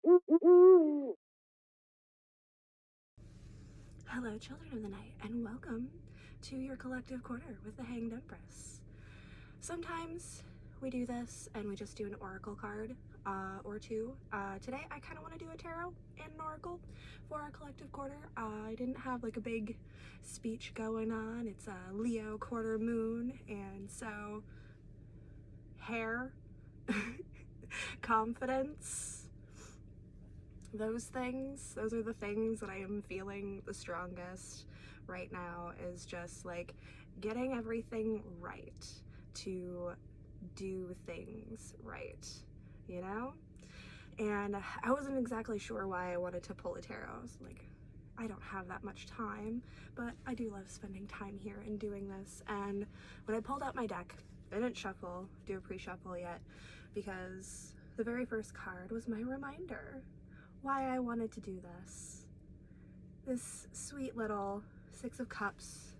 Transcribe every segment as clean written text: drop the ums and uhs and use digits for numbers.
Hello, children of the night, and welcome to your collective quarter with the Hanged Empress. Sometimes we do this and we just do an oracle card or two. Today I kind of want to do a tarot and an oracle for our collective quarter. I didn't have like a big speech going on. It's a Leo quarter moon, and so hair, confidence, those are the things that I am feeling the strongest right now, is just like getting everything right, to do things right, you know? And I wasn't exactly sure why I wanted to pull a tarot. I was like, I don't have that much time, but I do love spending time here and doing this. And when I pulled out my deck, I didn't do a pre-shuffle yet, because the very first card was my reminder why I wanted to do this. This sweet little Six of Cups,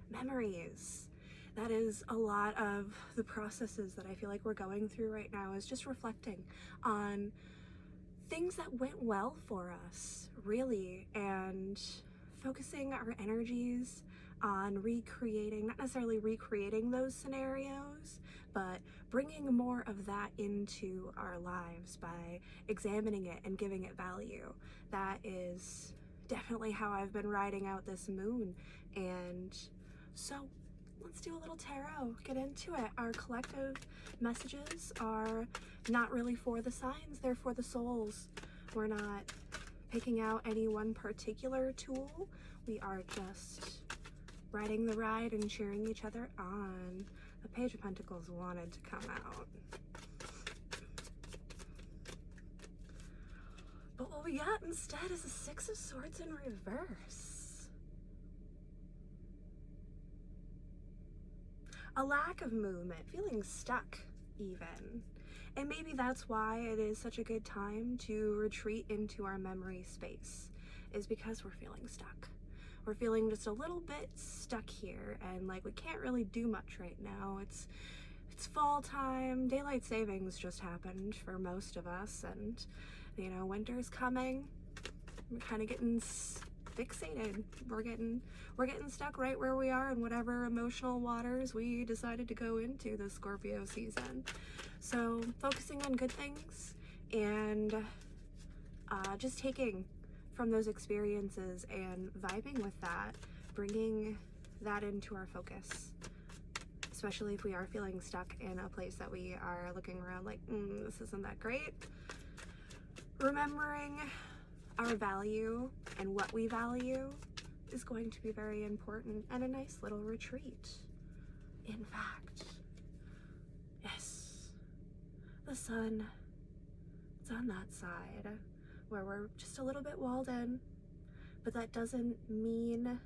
memories. That is a lot of the processes that I feel like we're going through right now, is just reflecting on things that went well for us, really, and focusing our energies on recreating, not necessarily recreating those scenarios, but bringing more of that into our lives by examining it and giving it value. That is definitely how I've been riding out this moon. And so let's do a little tarot, get into it. Our collective messages are not really for the signs, they're for the souls. We're not picking out any one particular tool. We are just riding the ride and cheering each other on. The Page of Pentacles wanted to come out, but what we got instead is a Six of Swords in reverse. A lack of movement, feeling stuck even. And maybe that's why it is such a good time to retreat into our memory space, is because we're feeling stuck. We're feeling just a little bit stuck here, and like we can't really do much right now. It's fall time, daylight savings just happened for most of us, and you know, winter's coming. We're kind of getting fixated. We're getting stuck right where we are in whatever emotional waters we decided to go into this Scorpio season. So focusing on good things and just taking from those experiences and vibing with that, bringing that into our focus, especially if we are feeling stuck in a place that we are looking around like, this isn't that great. Remembering our value and what we value is going to be very important, and a nice little retreat. In fact, yes, the sun, it's on that side where we're just a little bit walled in, but that doesn't mean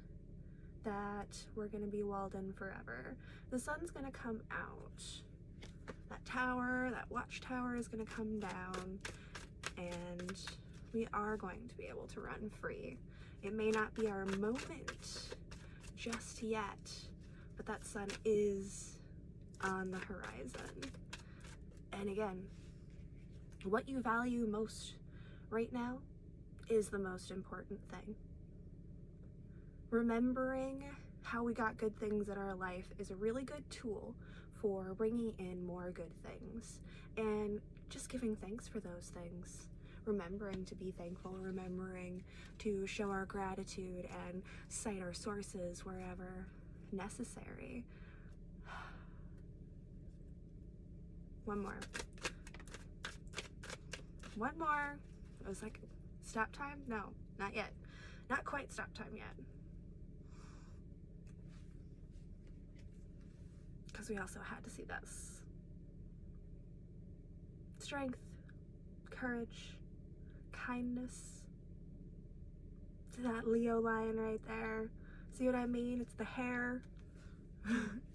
that we're gonna be walled in forever. The sun's gonna come out. That tower, that watchtower is gonna come down, and we are going to be able to run free. It may not be our moment just yet, but that sun is on the horizon. And again, what you value most right now is the most important thing. Remembering how we got good things in our life is a really good tool for bringing in more good things, and just giving thanks for those things. Remembering to be thankful, remembering to show our gratitude and cite our sources wherever necessary. One more. I was like, stop time? No, not yet. Not quite stop time yet. Because we also had to see this. Strength, courage, kindness. To that Leo lion right there. See what I mean? It's the hair.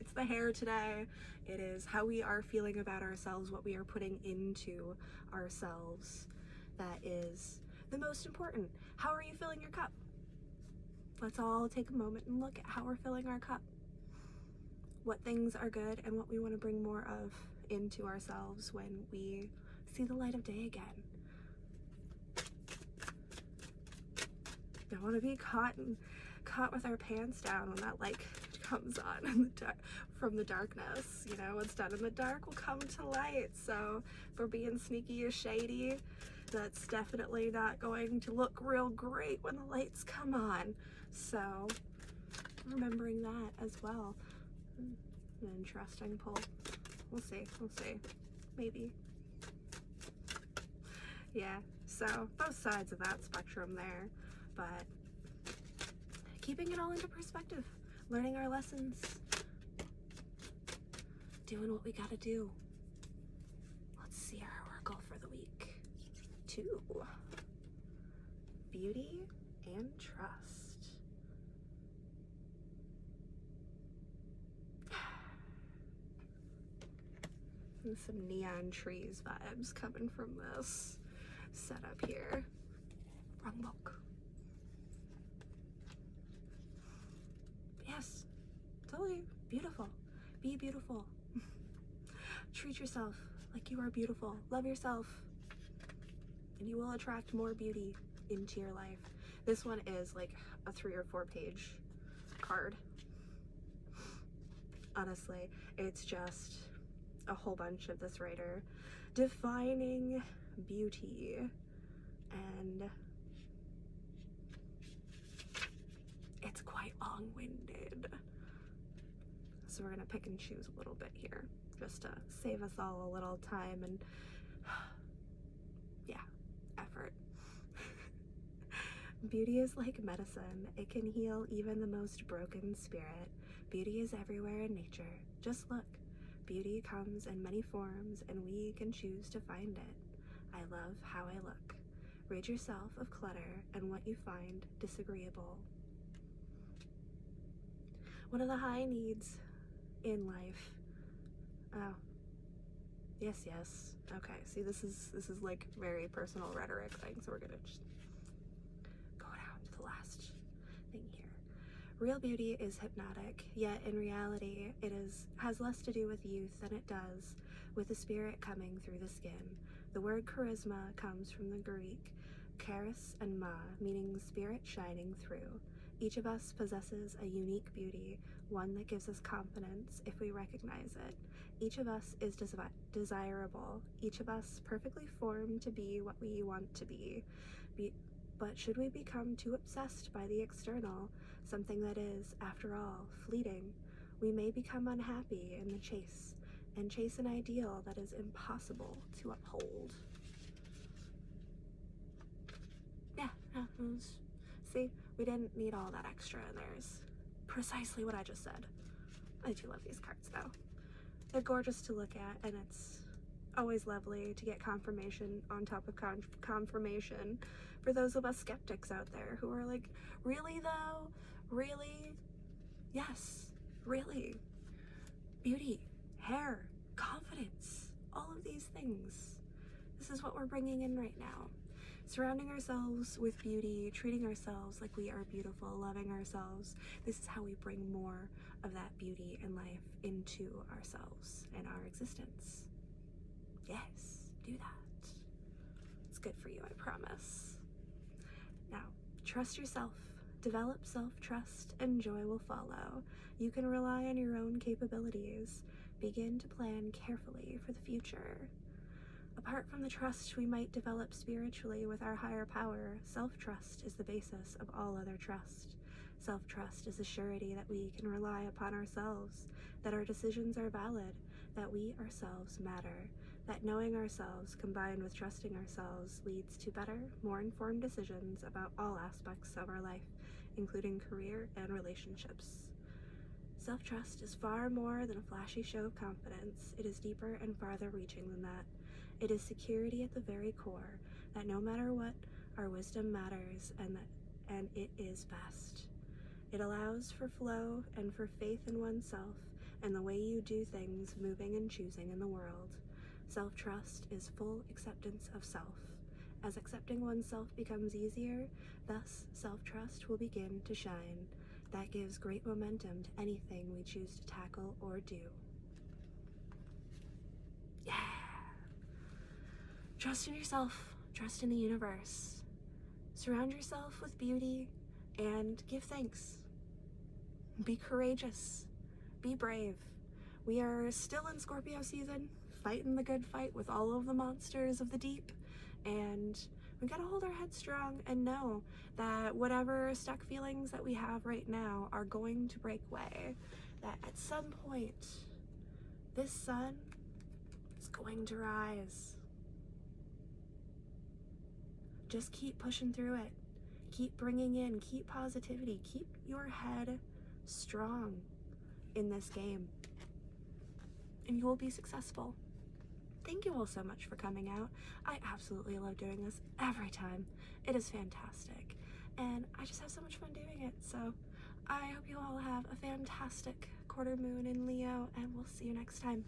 It's the hair today. It is how we are feeling about ourselves, what we are putting into ourselves. That is the most important. How are you filling your cup? Let's all take a moment and look at how we're filling our cup. What things are good and what we want to bring more of into ourselves when we see the light of day again. Don't want to be caught with our pants down when that light comes on in the from the darkness. You know, what's done in the dark will come to light. So if we're being sneaky or shady, that's definitely not going to look real great when the lights come on. So remembering that as well. An interesting pull. We'll see. Maybe. Yeah, so both sides of that spectrum there, but keeping it all into perspective, learning our lessons, doing what we gotta do. Let's see our oracle for the week. 2. Beauty and trust. And some neon trees vibes coming from this setup here. Wrong book. Yes, totally beautiful. Be beautiful. Treat yourself like you are beautiful. Love yourself, and you will attract more beauty into your life. This one is like a 3 or 4 page card. Honestly, it's just a whole bunch of this writer defining beauty, and it's quite long-winded. So we're gonna pick and choose a little bit here just to save us all a little time and yeah, effort. Beauty is like medicine. It can heal even the most broken spirit. Beauty is everywhere in nature. Just look. Beauty comes in many forms, and we can choose to find it. I love how I look. Rid yourself of clutter and what you find disagreeable. One of the high needs in life. Oh. Yes. Okay, see, this is like very personal rhetoric thing, so we're gonna just go down to the last thing here. Real beauty is hypnotic, yet in reality it has less to do with youth than it does with the spirit coming through the skin. The word charisma comes from the Greek charis and ma, meaning spirit shining through. Each of us possesses a unique beauty, one that gives us confidence if we recognize it. Each of us is desirable, each of us perfectly formed to be what we want to be. But should we become too obsessed by the external, something that is, after all, fleeting, we may become unhappy in the chase, and chase an ideal that is impossible to uphold. Yeah, see, we didn't need all that extra, and there's precisely what I just said. I do love these cards, though. They're gorgeous to look at, and it's always lovely to get confirmation on top of confirmation for those of us skeptics out there who are like, really though? Really? Yes, really. Beauty, hair, confidence, all of these things. This is what we're bringing in right now. Surrounding ourselves with beauty, treating ourselves like we are beautiful, loving ourselves. This is how we bring more of that beauty and life into ourselves and our existence. Yes, do that. It's good for you, I promise. Now, trust yourself. Develop self-trust and joy will follow. You can rely on your own capabilities. Begin to plan carefully for the future. Apart from the trust we might develop spiritually with our higher power, self-trust is the basis of all other trust. Self-trust is a surety that we can rely upon ourselves, that our decisions are valid, that we ourselves matter, that knowing ourselves combined with trusting ourselves leads to better, more informed decisions about all aspects of our life, including career and relationships. Self-trust is far more than a flashy show of confidence. It is deeper and farther reaching than that. It is security at the very core, that no matter what, our wisdom matters and it is best. It allows for flow and for faith in oneself and the way you do things, moving and choosing in the world. Self-trust is full acceptance of self. As accepting oneself becomes easier, thus self-trust will begin to shine. That gives great momentum to anything we choose to tackle or do. Yeah! Trust in yourself. Trust in the universe. Surround yourself with beauty. and give thanks. Be courageous. Be brave. We are still in Scorpio season, fighting the good fight with all of the monsters of the deep, and we gotta hold our heads strong and know that whatever stuck feelings that we have right now are going to break away. That at some point, this sun is going to rise. Just keep pushing through it. Keep bringing in, keep positivity, keep your head strong in this game, and you will be successful. Thank you all so much for coming out. I absolutely love doing this every time. It is fantastic, and I just have so much fun doing it. So I hope you all have a fantastic quarter moon in Leo, and we'll see you next time.